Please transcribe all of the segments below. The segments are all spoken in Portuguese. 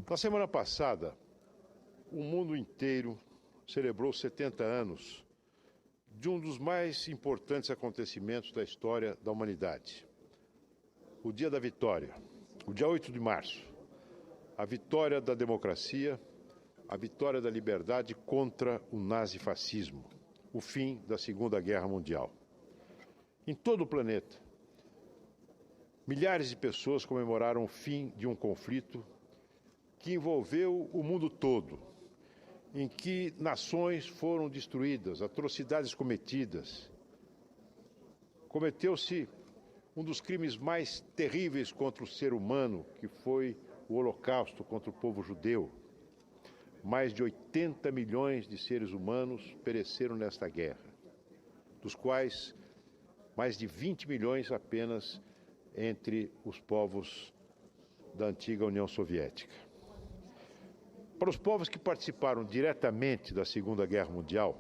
Na semana passada, o mundo inteiro celebrou 70 anos de um dos mais importantes acontecimentos da história da humanidade. O Dia da Vitória, o dia 8 de março. A vitória da democracia, a vitória da liberdade contra o nazifascismo, o fim da Segunda Guerra Mundial. Em todo o planeta, milhares de pessoas comemoraram o fim de um conflito que envolveu o mundo todo, em que nações foram destruídas, atrocidades cometidas. Cometeu-se um dos crimes mais terríveis contra o ser humano, que foi o Holocausto contra o povo judeu. Mais de 80 milhões de seres humanos pereceram nesta guerra, dos quais mais de 20 milhões apenas entre os povos da antiga União Soviética. Para os povos que participaram diretamente da Segunda Guerra Mundial,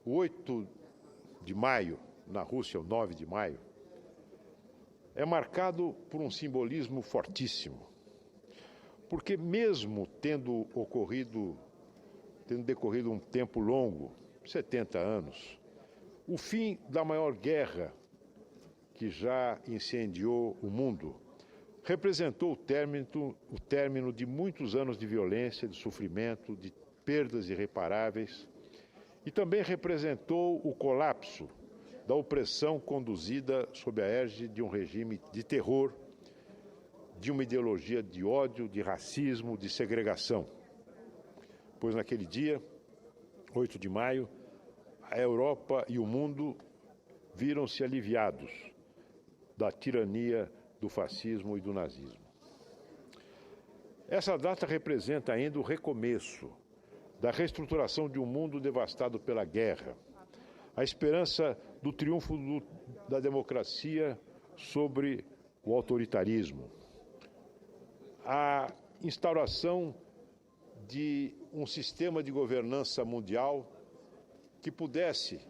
o 8 de maio, na Rússia, o 9 de maio, é marcado por um simbolismo fortíssimo, porque mesmo tendo decorrido um tempo longo, 70 anos, o fim da maior guerra que já incendiou o mundo representou o término de muitos anos de violência, de sofrimento, de perdas irreparáveis e também representou o colapso da opressão conduzida sob a égide de um regime de terror, de uma ideologia de ódio, de racismo, de segregação. Pois naquele dia, 8 de maio, a Europa e o mundo viram-se aliviados da tirania do fascismo e do nazismo. Essa data representa ainda o recomeço da reestruturação de um mundo devastado pela guerra, a esperança do triunfo da democracia sobre o autoritarismo, a instauração de um sistema de governança mundial que pudesse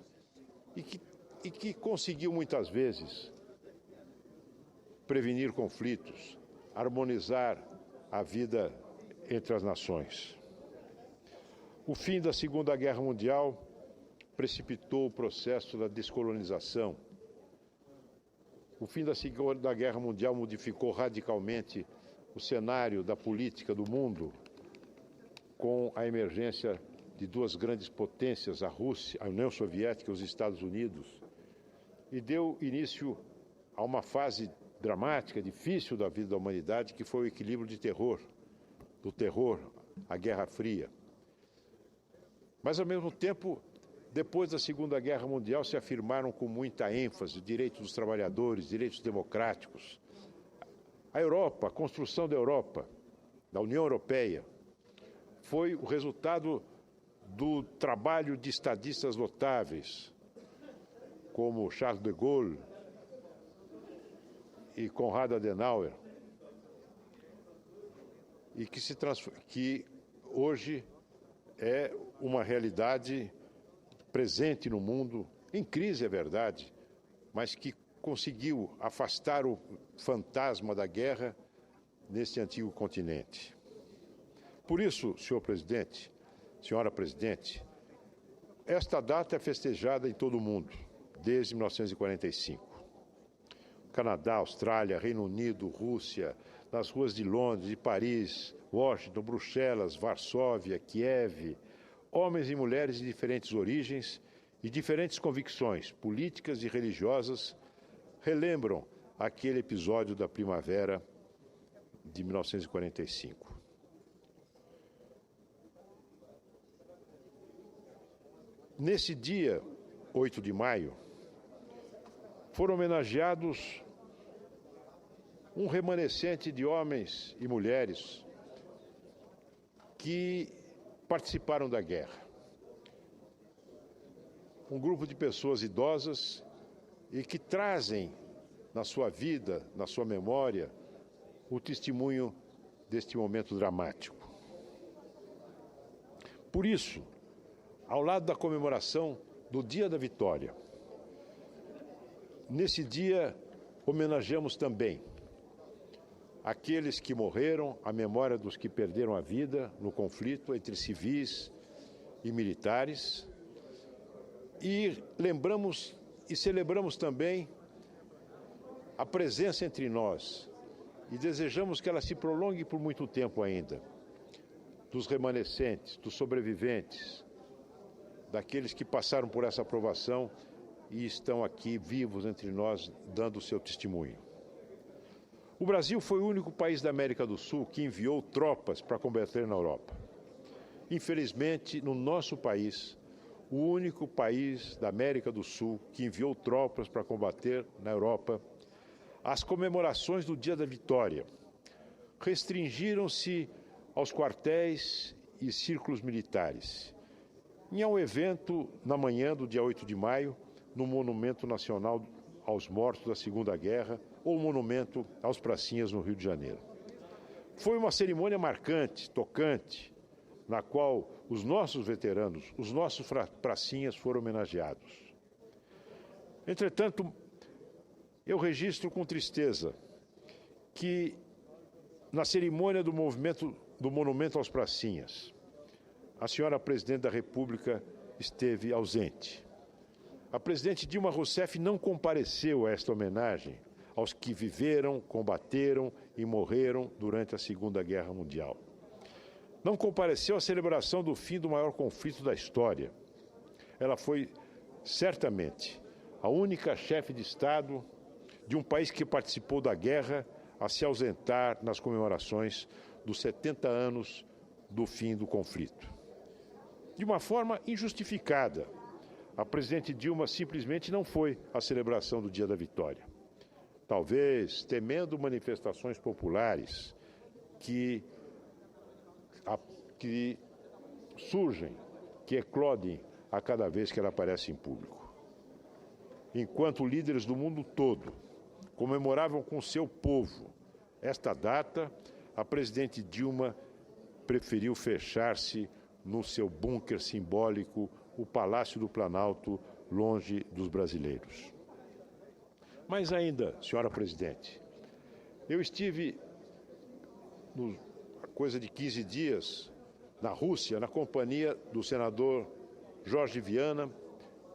e que conseguiu muitas vezes prevenir conflitos, harmonizar a vida entre as nações. O fim da Segunda Guerra Mundial precipitou o processo da descolonização. O fim da Segunda Guerra Mundial modificou radicalmente o cenário da política do mundo, com a emergência de duas grandes potências, a Rússia, a União Soviética e os Estados Unidos, e deu início a uma fase dramática, difícil da vida da humanidade, que foi o equilíbrio do terror à Guerra Fria. Mas, ao mesmo tempo, depois da Segunda Guerra Mundial, se afirmaram com muita ênfase direitos dos trabalhadores, direitos democráticos. A Europa, a construção da Europa, da União Europeia, foi o resultado do trabalho de estadistas notáveis, como Charles de Gaulle e Konrad Adenauer, e que hoje é uma realidade presente no mundo, em crise, é verdade, mas que conseguiu afastar o fantasma da guerra neste antigo continente. Por isso, senhor presidente, senhora presidente, esta data é festejada em todo o mundo, desde 1945. Canadá, Austrália, Reino Unido, Rússia, nas ruas de Londres, de Paris, Washington, Bruxelas, Varsóvia, Kiev, homens e mulheres de diferentes origens e diferentes convicções políticas e religiosas relembram aquele episódio da primavera de 1945. Nesse dia, 8 de maio, foram homenageados um remanescente de homens e mulheres que participaram da guerra. Um grupo de pessoas idosas e que trazem na sua vida, na sua memória, o testemunho deste momento dramático. Por isso, ao lado da comemoração do Dia da Vitória, nesse dia homenageamos também aqueles que morreram, a memória dos que perderam a vida no conflito entre civis e militares. E lembramos e celebramos também a presença entre nós e desejamos que ela se prolongue por muito tempo ainda, dos remanescentes, dos sobreviventes, daqueles que passaram por essa provação e estão aqui vivos entre nós, dando o seu testemunho. O Brasil foi o único país da América do Sul que enviou tropas para combater na Europa. Infelizmente, no nosso país, o único país da América do Sul que enviou tropas para combater na Europa, as comemorações do Dia da Vitória restringiram-se aos quartéis e círculos militares. E há um evento na manhã do dia 8 de maio, no Monumento Nacional aos Mortos da Segunda Guerra, ou Monumento aos Pracinhas, no Rio de Janeiro. Foi uma cerimônia marcante, tocante, na qual os nossos veteranos, os nossos pracinhas foram homenageados. Entretanto, eu registro com tristeza que na cerimônia do Monumento aos Pracinhas, a senhora Presidente da República esteve ausente. A presidente Dilma Rousseff não compareceu a esta homenagem aos que viveram, combateram e morreram durante a Segunda Guerra Mundial. Não compareceu à celebração do fim do maior conflito da história. Ela foi, certamente, a única chefe de Estado de um país que participou da guerra a se ausentar nas comemorações dos 70 anos do fim do conflito. De uma forma injustificada, a presidente Dilma simplesmente não foi à celebração do Dia da Vitória. Talvez temendo manifestações populares que surgem, que eclodem a cada vez que ela aparece em público. Enquanto líderes do mundo todo comemoravam com seu povo esta data, a presidente Dilma preferiu fechar-se no seu bunker simbólico, o Palácio do Planalto, longe dos brasileiros. Mas ainda, senhora presidente, eu estive, há coisa de 15 dias, na Rússia, na companhia do senador Jorge Viana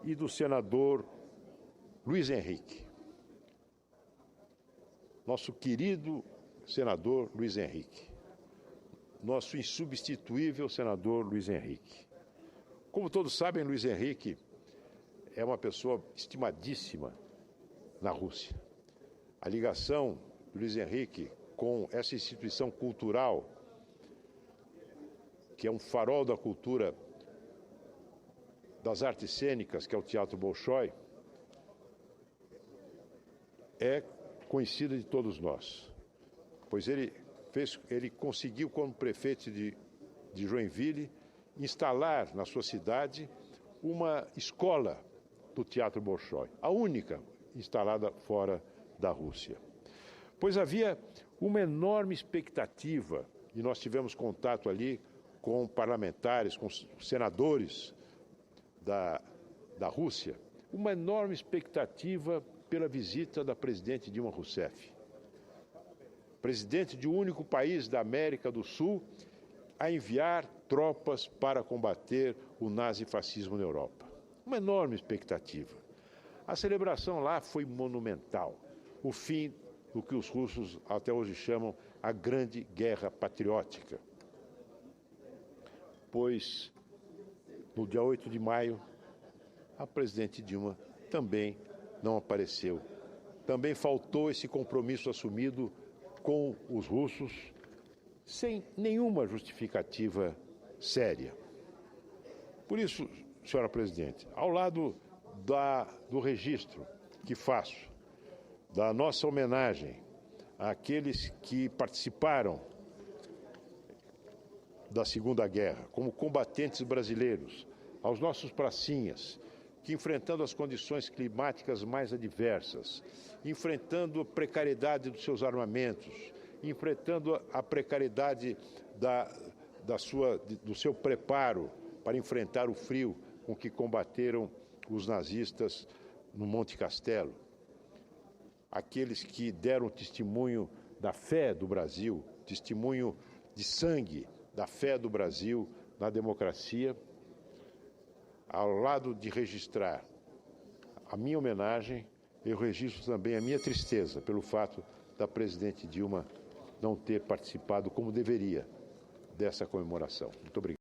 e do senador Luiz Henrique. Nosso querido senador Luiz Henrique. Nosso insubstituível senador Luiz Henrique. Como todos sabem, Luiz Henrique é uma pessoa estimadíssima na Rússia. A ligação do Luiz Henrique com essa instituição cultural, que é um farol da cultura das artes cênicas, que é o Teatro Bolshoi, é conhecida de todos nós, pois ele conseguiu, como prefeito de Joinville, instalar na sua cidade uma escola do Teatro Bolshoi, a única instalada fora da Rússia. Pois havia uma enorme expectativa, e nós tivemos contato ali com parlamentares, com senadores da Rússia, uma enorme expectativa pela visita da presidente Dilma Rousseff, presidente de um único país da América do Sul a enviar tropas para combater o nazifascismo na Europa. Uma enorme expectativa. A celebração lá foi monumental. O fim do que os russos até hoje chamam a Grande Guerra Patriótica. Pois, no dia 8 de maio, a presidente Dilma também não apareceu. Também faltou esse compromisso assumido com os russos, sem nenhuma justificativa séria. Por isso, senhora presidente, ao lado do registro que faço, da nossa homenagem àqueles que participaram da Segunda Guerra, como combatentes brasileiros, aos nossos pracinhas, que enfrentando as condições climáticas mais adversas, enfrentando a precariedade dos seus armamentos, enfrentando a precariedade do seu preparo para enfrentar o frio com que combateram os nazistas no Monte Castelo, aqueles que deram testemunho da fé do Brasil, testemunho de sangue da fé do Brasil na democracia, ao lado de registrar a minha homenagem, eu registro também a minha tristeza pelo fato da presidente Dilma não ter participado como deveria dessa comemoração. Muito obrigado.